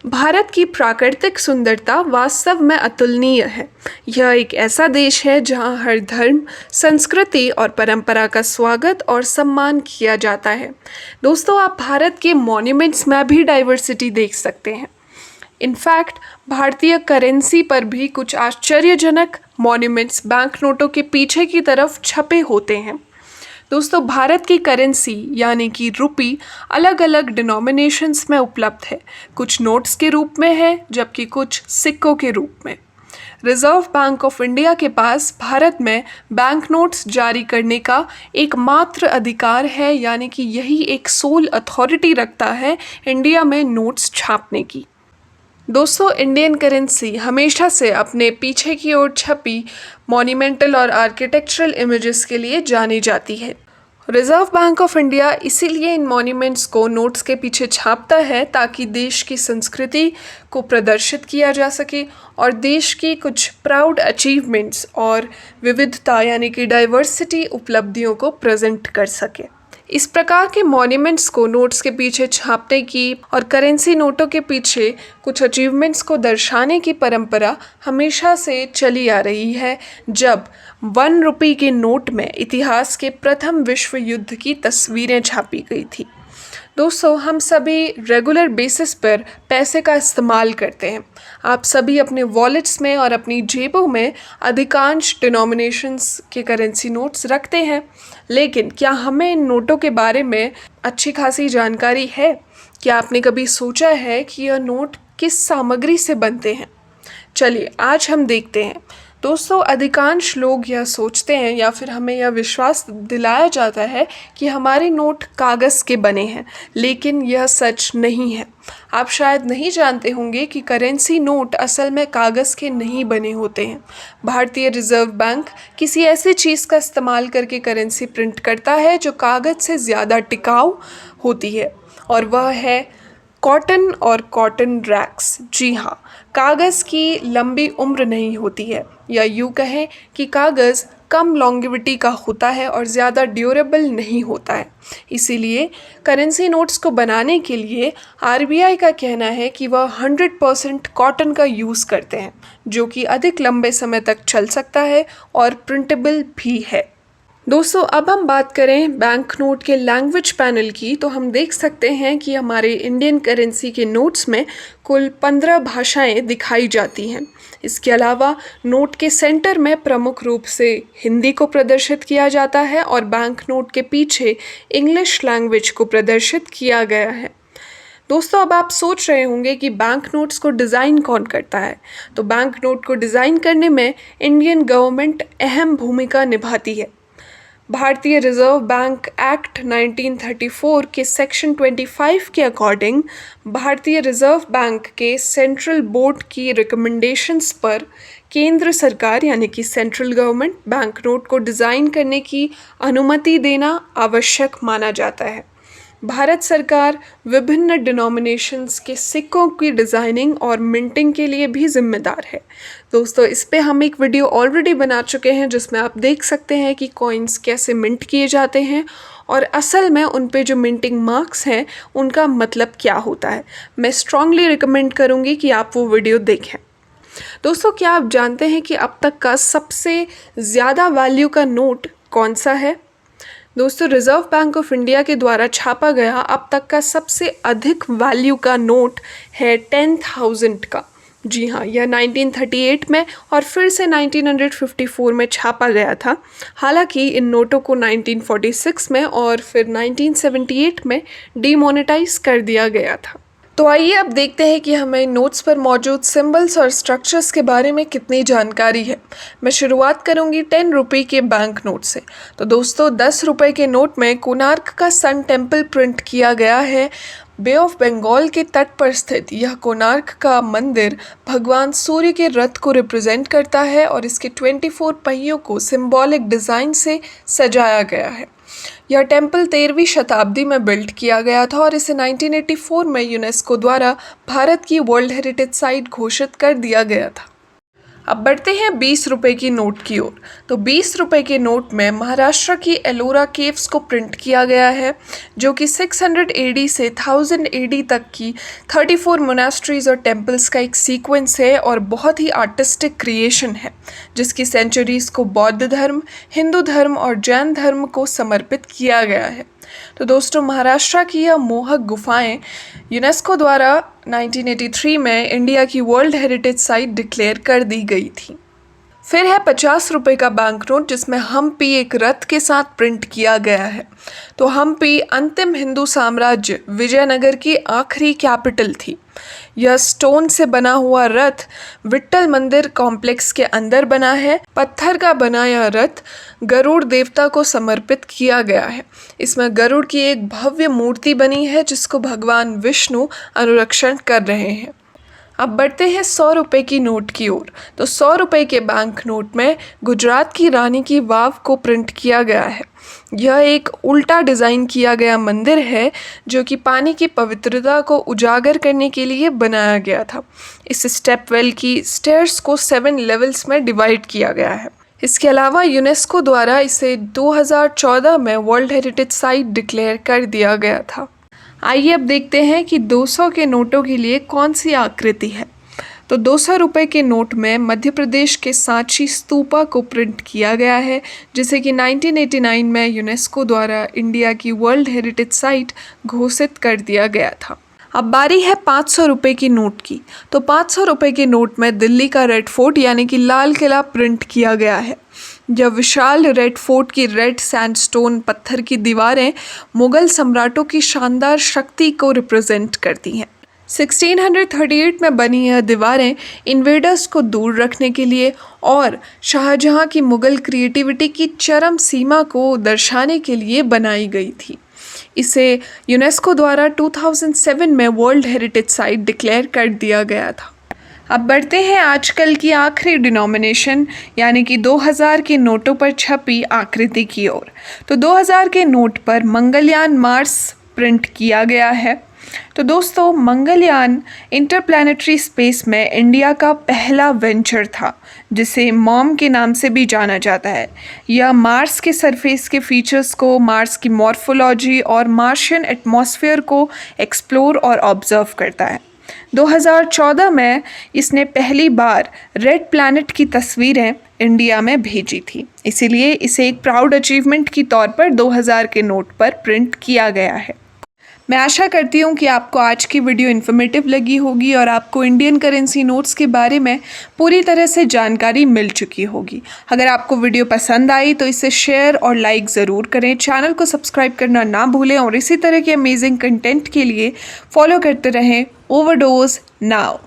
भारत की प्राकृतिक सुंदरता वास्तव में अतुलनीय है। यह एक ऐसा देश है जहां हर धर्म, संस्कृति और परंपरा का स्वागत और सम्मान किया जाता है। दोस्तों, आप भारत के मॉन्यूमेंट्स में भी डाइवर्सिटी देख सकते हैं। इनफैक्ट भारतीय करेंसी पर भी कुछ आश्चर्यजनक मॉन्यूमेंट्स बैंक नोटों के पीछे की तरफ छपे होते हैं। दोस्तों, भारत की करेंसी यानी कि रुपी अलग अलग डिनोमिनेशंस में उपलब्ध है। कुछ नोट्स के रूप में है जबकि कुछ सिक्कों के रूप में। रिजर्व बैंक ऑफ इंडिया के पास भारत में बैंक नोट्स जारी करने का एकमात्र अधिकार है, यानी कि यही एक सोल अथॉरिटी रखता है इंडिया में नोट्स छापने की। दोस्तों, इंडियन करेंसी हमेशा से अपने पीछे की ओर छपी मॉन्यूमेंटल और आर्किटेक्चरल इमेजेस के लिए जानी जाती है। रिजर्व बैंक ऑफ इंडिया इसीलिए इन मॉन्यूमेंट्स को नोट्स के पीछे छापता है ताकि देश की संस्कृति को प्रदर्शित किया जा सके और देश की कुछ प्राउड अचीवमेंट्स और विविधता यानी कि डाइवर्सिटी उपलब्धियों को प्रेजेंट कर सके। इस प्रकार के मॉन्यूमेंट्स को नोट्स के पीछे छापने की और करेंसी नोटों के पीछे कुछ अचीवमेंट्स को दर्शाने की परंपरा हमेशा से चली आ रही है। जब 1 रुपये के नोट में इतिहास के प्रथम विश्व युद्ध की तस्वीरें छापी गई थी। दोस्तों, हम सभी रेगुलर बेसिस पर पैसे का इस्तेमाल करते हैं। आप सभी अपने वॉलेट्स में और अपनी जेबों में अधिकांश डिनोमिनेशंस के करेंसी नोट्स रखते हैं, लेकिन क्या हमें इन नोटों के बारे में अच्छी खासी जानकारी है? क्या आपने कभी सोचा है कि यह नोट किस सामग्री से बनते हैं? चलिए आज हम देखते हैं। दोस्तों, अधिकांश लोग यह सोचते हैं या फिर हमें यह विश्वास दिलाया जाता है कि हमारे नोट कागज़ के बने हैं, लेकिन यह सच नहीं है। आप शायद नहीं जानते होंगे कि करेंसी नोट असल में कागज़ के नहीं बने होते हैं। भारतीय रिजर्व बैंक किसी ऐसी चीज़ का इस्तेमाल करके करेंसी प्रिंट करता है जो कागज़ से ज़्यादा टिकाऊ होती है, और वह है कॉटन और कॉटन रैक्स। जी हाँ, कागज़ की लंबी उम्र नहीं होती है, या यूँ कहें कि कागज़ कम लॉन्गेविटी का होता है और ज़्यादा ड्यूरेबल नहीं होता है। इसीलिए करेंसी नोट्स को बनाने के लिए आरबीआई का कहना है कि वह 100% कॉटन का यूज़ करते हैं, जो कि अधिक लंबे समय तक चल सकता है और प्रिंटेबल भी है। दोस्तों, अब हम बात करें बैंक नोट के लैंग्वेज पैनल की, तो हम देख सकते हैं कि हमारे इंडियन करेंसी के नोट्स में कुल 15 भाषाएं दिखाई जाती हैं। इसके अलावा नोट के सेंटर में प्रमुख रूप से हिंदी को प्रदर्शित किया जाता है और बैंक नोट के पीछे इंग्लिश लैंग्वेज को प्रदर्शित किया गया है। दोस्तों, अब आप सोच रहे होंगे कि बैंक नोट्स को डिज़ाइन कौन करता है? तो बैंक नोट को डिज़ाइन करने में इंडियन गवर्नमेंट अहम भूमिका निभाती है। भारतीय रिजर्व बैंक एक्ट 1934 के सेक्शन 25 के अकॉर्डिंग भारतीय रिजर्व बैंक के सेंट्रल बोर्ड की रिकमेंडेशंस पर केंद्र सरकार यानी कि सेंट्रल गवर्नमेंट बैंक नोट को डिज़ाइन करने की अनुमति देना आवश्यक माना जाता है। भारत सरकार विभिन्न डिनोमिनेशंस के सिक्कों की डिज़ाइनिंग और मिंटिंग के लिए भी जिम्मेदार है। दोस्तों, इस पे हम एक वीडियो ऑलरेडी बना चुके हैं जिसमें आप देख सकते हैं कि कॉइन्स कैसे मिंट किए जाते हैं और असल में उन पे जो मिंटिंग मार्क्स हैं उनका मतलब क्या होता है। मैं स्ट्रांगली रिकमेंड करूँगी कि आप वो वीडियो देखें। दोस्तों, क्या आप जानते हैं कि अब तक का सबसे ज़्यादा वैल्यू का नोट कौन सा है? दोस्तों, रिजर्व बैंक ऑफ इंडिया के द्वारा छापा गया अब तक का सबसे अधिक वैल्यू का नोट है 10,000 का। जी हाँ, यह 1938 में और फिर से 1954 में छापा गया था। हालांकि इन नोटों को 1946 में और फिर 1978 में डीमोनेटाइज कर दिया गया था। तो आइए अब देखते हैं कि हमें नोट्स पर मौजूद सिंबल्स और स्ट्रक्चर्स के बारे में कितनी जानकारी है। मैं शुरुआत करूंगी 10 रुपये के बैंक नोट से। तो दोस्तों, 10 रुपये के नोट में कोणार्क का सन टेम्पल प्रिंट किया गया है। बे ऑफ बंगाल के तट पर स्थित यह कोणार्क का मंदिर भगवान सूर्य के रथ को रिप्रेजेंट करता है और इसके 24 पहियों को सिंबॉलिक डिज़ाइन से सजाया गया है। यह टेम्पल 13वीं शताब्दी में बिल्ड किया गया था और इसे 1984 में यूनेस्को द्वारा भारत की वर्ल्ड हेरिटेज साइट घोषित कर दिया गया था। अब बढ़ते हैं 20 रुपए की नोट की ओर। तो 20 रुपए के नोट में महाराष्ट्र की एलोरा केव्स को प्रिंट किया गया है, जो कि 600 एडी से 1000 एडी तक की 34 मोनास्ट्रीज और टेम्पल्स का एक सीक्वेंस है और बहुत ही आर्टिस्टिक क्रिएशन है, जिसकी सेंचुरीज को बौद्ध धर्म, हिंदू धर्म और जैन धर्म को समर्पित किया गया है। तो दोस्तों, महाराष्ट्र की यह मोहक गुफाएं यूनेस्को द्वारा 1983 में इंडिया की वर्ल्ड हेरिटेज साइट डिक्लेयर कर दी गई थी। फिर है 50 रुपए का बैंक नोट, जिसमें हम्पी एक रथ के साथ प्रिंट किया गया है। तो हम्पी अंतिम हिंदू साम्राज्य विजयनगर की आखिरी कैपिटल थी। यह स्टोन से बना हुआ रथ विट्ठल मंदिर कॉम्प्लेक्स के अंदर बना है। पत्थर का बना यह रथ गरुड़ देवता को समर्पित किया गया है। इसमें गरुड़ की एक भव्य मूर्ति बनी है, जिसको भगवान विष्णु अनुरक्षण कर रहे हैं। अब बढ़ते हैं 100 रुपए की नोट की ओर। तो 100 रुपए के बैंक नोट में गुजरात की रानी की वाव को प्रिंट किया गया है। यह एक उल्टा डिज़ाइन किया गया मंदिर है, जो कि पानी की पवित्रता को उजागर करने के लिए बनाया गया था। इस स्टेपवेल की स्टेयर्स को 7 लेवल्स में डिवाइड किया गया है। इसके अलावा यूनेस्को द्वारा इसे 2014 में वर्ल्ड हेरिटेज साइट डिक्लेयर कर दिया गया था। आइए अब देखते हैं कि 200 के नोटों के लिए कौन सी आकृति है। तो 200 रुपए के नोट में मध्य प्रदेश के सांची स्तूपा को प्रिंट किया गया है, जिसे कि 1989 में यूनेस्को द्वारा इंडिया की वर्ल्ड हेरिटेज साइट घोषित कर दिया गया था। अब बारी है 500 रुपए की नोट की। तो 500 रुपए के नोट में दिल्ली का रेड फोर्ट यानी कि लाल किला प्रिंट किया गया है। यह विशाल रेड फोर्ट की रेड सैंडस्टोन पत्थर की दीवारें मुगल सम्राटों की शानदार शक्ति को रिप्रेजेंट करती हैं। 1638 में बनी यह दीवारें इन्वेडर्स को दूर रखने के लिए और शाहजहां की मुगल क्रिएटिविटी की चरम सीमा को दर्शाने के लिए बनाई गई थी। इसे यूनेस्को द्वारा 2007 में वर्ल्ड हेरिटेज साइट डिक्लेयर कर दिया गया था। अब बढ़ते हैं आजकल की आखिरी डिनोमिनेशन यानी कि 2000 के नोटों पर छपी आकृति की ओर। तो 2000 के नोट पर मंगलयान मार्स प्रिंट किया गया है। तो दोस्तों, मंगलयान इंटरप्लैनेटरी स्पेस में इंडिया का पहला वेंचर था, जिसे मॉम के नाम से भी जाना जाता है। यह मार्स के सरफेस के फीचर्स को, मार्स की मॉर्फोलॉजी और मार्शियन एटमॉस्फेयर को एक्सप्लोर और ऑब्जर्व करता है। 2014 में इसने पहली बार रेड प्लैनेट की तस्वीरें इंडिया में भेजी थी, इसीलिए इसे एक प्राउड अचीवमेंट के तौर पर 2000 के नोट पर प्रिंट किया गया है। मैं आशा करती हूँ कि आपको आज की वीडियो इन्फॉर्मेटिव लगी होगी और आपको इंडियन करेंसी नोट्स के बारे में पूरी तरह से जानकारी मिल चुकी होगी। अगर आपको वीडियो पसंद आई तो इसे शेयर और लाइक ज़रूर करें। चैनल को सब्सक्राइब करना ना भूलें और इसी तरह के अमेजिंग कंटेंट के लिए फॉलो करते रहें ओवरडोज नाउ।